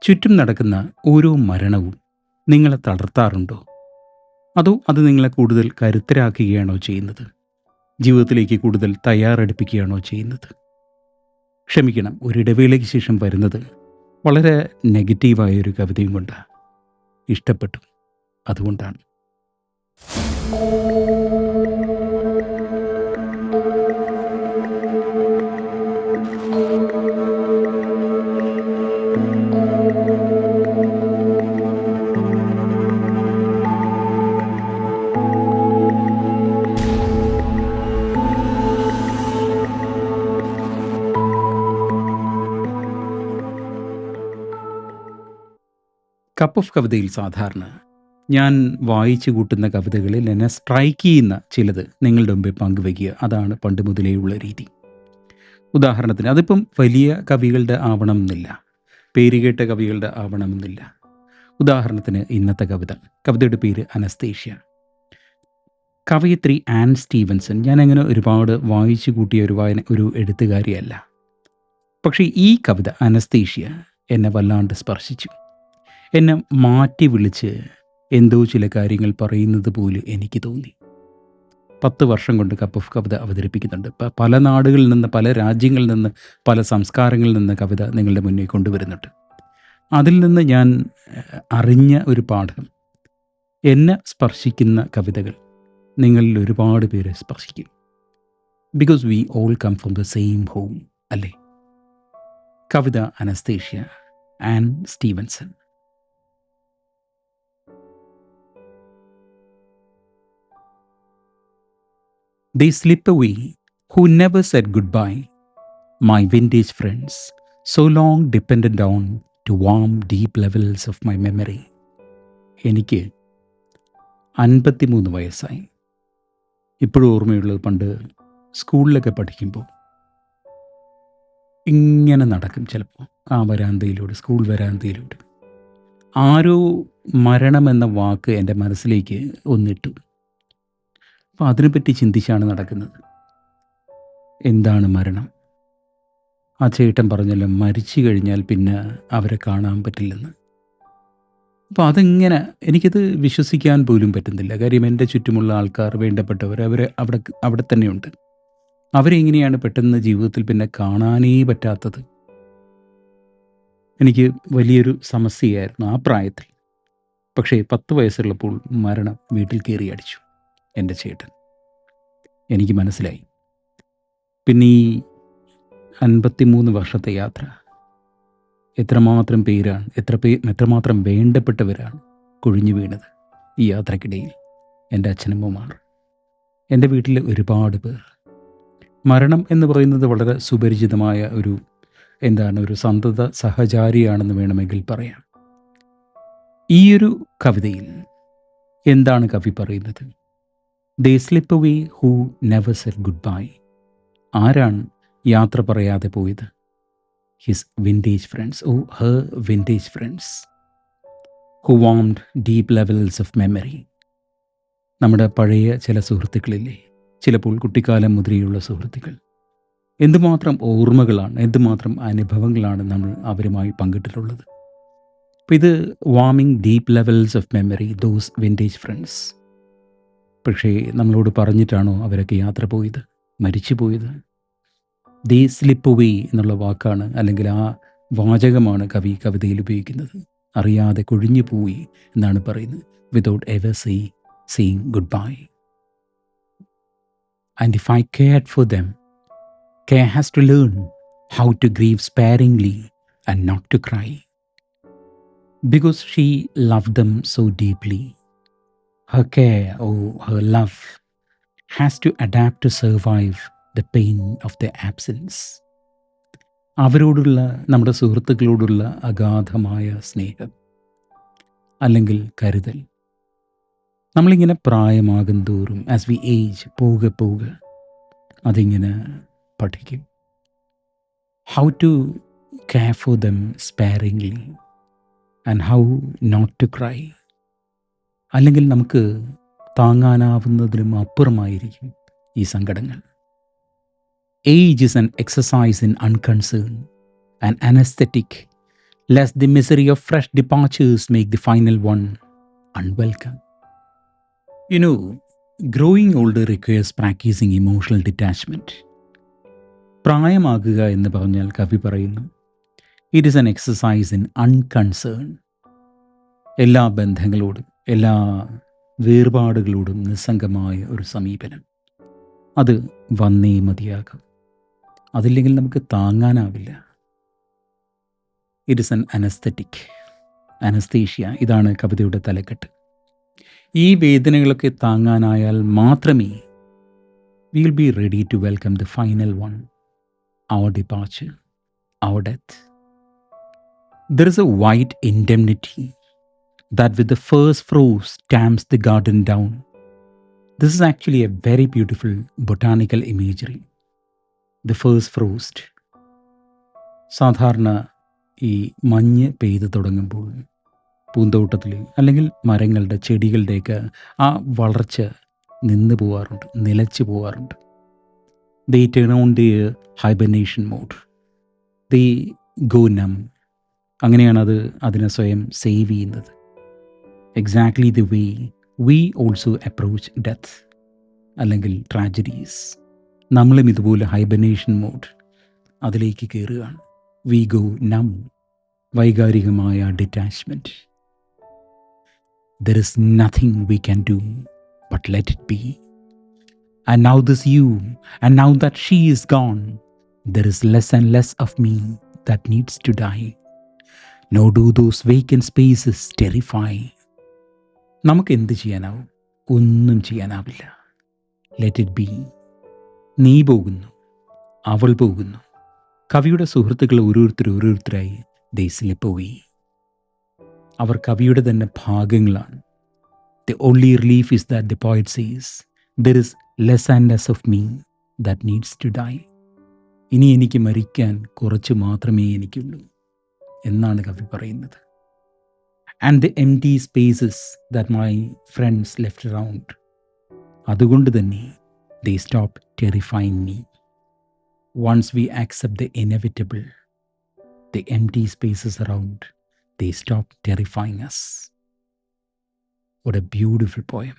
ചുറ്റും നടക്കുന്ന ഓരോ മരണവും നിങ്ങളെ തളർത്താറുണ്ടോ? അതോ അത് നിങ്ങളെ കൂടുതൽ കരുത്തരാക്കുകയാണോ ചെയ്യുന്നത്? ജീവിതത്തിലേക്ക് കൂടുതൽ തയ്യാറെടുപ്പിക്കുകയാണോ ചെയ്യുന്നത്? ക്ഷമിക്കണം, ഒരിടവേളയ്ക്ക് ശേഷം വരുന്നത് വളരെ നെഗറ്റീവായ ഒരു കവിതയും കൊണ്ടാണ്. ഇഷ്ടപ്പെട്ടു, അതുകൊണ്ടാണ്. കപ്പ് ഓഫ് കവിതയിൽ സാധാരണ ഞാൻ വായിച്ചു കൂട്ടുന്ന കവിതകളിൽ എന്നെ സ്ട്രൈക്ക് ചെയ്യുന്ന ചിലത് നിങ്ങളുടെ മുമ്പിൽ പങ്കുവയ്ക്കുക, അതാണ് പണ്ട് മുതലേയുള്ള രീതി. ഉദാഹരണത്തിന് അതിപ്പം വലിയ കവികളുടെ ആവണമെന്നില്ല, പേരുകേട്ട കവികളുടെ ആവണമെന്നില്ല. ഉദാഹരണത്തിന് ഇന്നത്തെ കവിതയുടെ പേര് അനസ്തേഷ്യ. കവയിത്രി an Stephenson. ഞാനങ്ങനെ ഒരുപാട് വായിച്ചു കൂട്ടിയ ഒരു എഴുത്തുകാരിയല്ല. പക്ഷേ ഈ കവിത അനസ്തേഷ്യ എന്നെ വല്ലാണ്ട് സ്പർശിച്ചു. എന്നെ മാറ്റി വിളിച്ച് എന്തോ ചില കാര്യങ്ങൾ പറയുന്നത് പോലെ എനിക്ക് തോന്നി. 10 വർഷം കൊണ്ട് കപ്പ് ഓഫ് കവിത അവതരിപ്പിക്കുന്നുണ്ട്. പല നാടുകളിൽ നിന്ന്, പല രാജ്യങ്ങളിൽ നിന്ന്, പല സംസ്കാരങ്ങളിൽ നിന്ന് കവിത നിങ്ങളുടെ മുന്നിൽ കൊണ്ടുവരുന്നുണ്ട്. അതിൽ നിന്ന് ഞാൻ അറിഞ്ഞ ഒരു പാഠം, എന്നെ സ്പർശിക്കുന്ന കവിതകൾ നിങ്ങളിൽ ഒരുപാട് പേരെ സ്പർശിക്കും. Because we all come from the same home, അല്ലേ? കവിത anaesthesia, Anne Stevenson. They slip away who never said goodbye, my vintage friends, so long dependent on to warm deep levels of my memory. എനിക്ക് 53 വയസ്സായി. ഇപ്പോഴും ഓർമ്മയുള്ളത്, പണ്ട് സ്കൂളിലൊക്കെ പഠിക്കുമ്പോൾ ഇങ്ങനെ നടക്കും ചിലപ്പോൾ ആ വരാന്തയിലൂടെ, സ്കൂൾ വരാന്തയിലൂടെ. ആരോ മരണമെന്ന വാക്ക് എൻ്റെ മനസ്സിലേക്ക് ഒന്നിട്ടു. അപ്പോൾ അതിനെപ്പറ്റി ചിന്തിച്ചാണ് നടക്കുന്നത്. എന്താണ് മരണം? ആ ചേട്ടൻ പറഞ്ഞല്ലോ, മരിച്ചു കഴിഞ്ഞാൽ പിന്നെ അവരെ കാണാൻ പറ്റില്ലെന്ന്. അപ്പോൾ അതിങ്ങനെ എനിക്കത് വിശ്വസിക്കാൻ പോലും പറ്റുന്നില്ല. കാര്യം എൻ്റെ ചുറ്റുമുള്ള ആൾക്കാർ, വേണ്ടപ്പെട്ടവർ, അവിടെ തന്നെയുണ്ട്. അവരെ എങ്ങനെയാണ് പെട്ടെന്ന് ജീവിതത്തിൽ പിന്നെ കാണാനേ പറ്റാത്തത്? എനിക്ക് വലിയൊരു സമസ്യയായിരുന്നു ആ പ്രായത്തിൽ. പക്ഷേ 10 വയസ്സുള്ളപ്പോൾ മരണം വീട്ടിൽ കയറി അടിച്ചു എൻ്റെ ചേട്ടൻ. എനിക്ക് മനസ്സിലായി. പിന്നെ ഈ 53 വർഷത്തെ യാത്ര, എത്രമാത്രം പേരാണ്, എത്രമാത്രം വേണ്ടപ്പെട്ടവരാണ് കൊഴിഞ്ഞു വീണത് ഈ യാത്രക്കിടയിൽ. എൻ്റെ അച്ഛനമ്മമാർ, എൻ്റെ വീട്ടിൽ ഒരുപാട് പേർ. മരണം എന്ന് പറയുന്നത് വളരെ സുപരിചിതമായ ഒരു സന്തത സഹചാരിയാണെന്ന് വേണമെങ്കിൽ പറയാം. ഈയൊരു കവിതയിൽ എന്താണ് കവി പറയുന്നത്? They slip away who never said goodbye. ആരാണ് യാത്ര പറയാതെ പോയത്? His vintage friends, her vintage friends, who warmed deep levels of memory. നമ്മുടെ പഴയ ചില സുഹൃത്തുക്കളില്ലേ, ചിലപ്പോൾ കുട്ടിക്കാലം മുതലുള്ള സുഹൃത്തുക്കൾ. എന്തുമാത്രം ഓർമ്മകളാണ്, എന്തുമാത്രം അനുഭവങ്ങളാണ് നമ്മൾ അവരുമായി പങ്കിട്ടിട്ടുള്ളത്. അപ്പോൾ ഇത് വാമിങ് deep levels of memory, those vintage friends. പക്ഷേ നമ്മളോട് പറഞ്ഞിട്ടാണോ അവരൊക്കെ യാത്ര പോയത്, മരിച്ചു പോയത്? ദേ സ്ലിപ്പ് അവേ എന്നുള്ള വാക്കാണ്, അല്ലെങ്കിൽ ആ വാചകമാണ് കവി കവിതയിൽ ഉപയോഗിക്കുന്നത്. അറിയാതെ കൊഴിഞ്ഞു പോയി എന്നാണ് പറയുന്നത്. Without ever seeing good bye. And if I cared for them, care has to learn how to grieve sparingly and not to cry. Because she loved them so deeply, her care or her love has to adapt to survive the pain of their absence. അവരോടുള്ള, നമ്മുടെ സുഹൃത്തുക്കളോടുള്ള അഗാധമായ സ്നേഹം അല്ലെങ്കിൽ കരുതൽ, നമ്മളിങ്ങനെ പ്രായമാകും തോറും, as we age, പോകെ അതിങ്ങനെ പഠിക്കും. How to care for them sparingly and how not to cry. അല്ലെങ്കിൽ നമുക്ക് താങ്ങാനാവുന്നതിലും അപ്പുറമായിരിക്കും ഈ സങ്കടങ്ങൾ. Age is an exercise in unconcern, an anaesthetic lest the misery of fresh departures make the final one unwelcome. You know, growing older requires practicing emotional detachment. പ്രായമാകുക എന്ന് പറഞ്ഞാൽ കവി പറയുന്നു, it is an exercise in unconcern. എല്ലാ ബന്ധങ്ങളോടും എല്ലാ വേർപാടുകളോടും നിസ്സംഗമായ ഒരു സമീപനം, അത് വന്നേ മതിയാകും. അതില്ലെങ്കിൽ നമുക്ക് താങ്ങാനാവില്ല. It is an anaesthetic, anaesthesia. ഇതാണ് കവിതയുടെ തലക്കെട്ട്. ഈ വേദനകളൊക്കെ താങ്ങാനായാൽ മാത്രമേ we will be ready to welcome the final one, our departure, our death. There is a white indemnity that with the first frost stamps the garden down. This is actually a very beautiful botanical imagery. The first frost. സാധാരണ ഈ മഞ്ഞ് പെയ്ത് തുടങ്ങുമ്പോൾ പൂന്തോട്ടത്തിൽ അല്ലെങ്കിൽ മരങ്ങളുടെ ചെടികളുടെയൊക്കെ ആ വളർച്ച നിന്ന് പോകാറുണ്ട്, നിലച്ചു പോകാറുണ്ട്. They turn on their hibernation mode. They go numb. അങ്ങനെയാണ് അതിനെ സ്വയം സേവ് ചെയ്യുന്നത്. Exactly the way we also approach death അല്ലെങ്കിൽ ട്രാജഡീസ്. നമ്മളും ഇതുപോലെ ഹൈബർനേഷൻ മോഡ് അതിലേക്ക് കയറുകയാണ്. വി ഗോ നം, വൈകാരികമായ detachment. There is nothing we can do but let it be. And now this you, and now that she is gone, there is less and less of me that needs to die. Nor do those vacant spaces terrify. നമുക്ക് എന്ത് ചെയ്യാനാവും? ഒന്നും ചെയ്യാനാവില്ല. Let it be. നീ പോകുന്നു, അവൾ പോകുന്നു. കവിയുടെ സുഹൃത്തുക്കൾ ഓരോരുത്തരായി ദേ സ്ലിപ്പ് away. അവർ കവിയുടെ തന്നെ ഭാഗങ്ങളാണ്. The only relief is that the poet says, there is less and less of me that needs to die. ഇനി എനിക്ക് മരിക്കാൻ കുറച്ച് മാത്രമേ എനിക്കുള്ളൂ എന്നാണ് കവി പറയുന്നത്. And the empty spaces that my friends left around, അതുകൊണ്ട് തന്നെ they stop terrifying me. Once we accept the inevitable, the empty spaces around, they stop terrifying us. What a beautiful poem.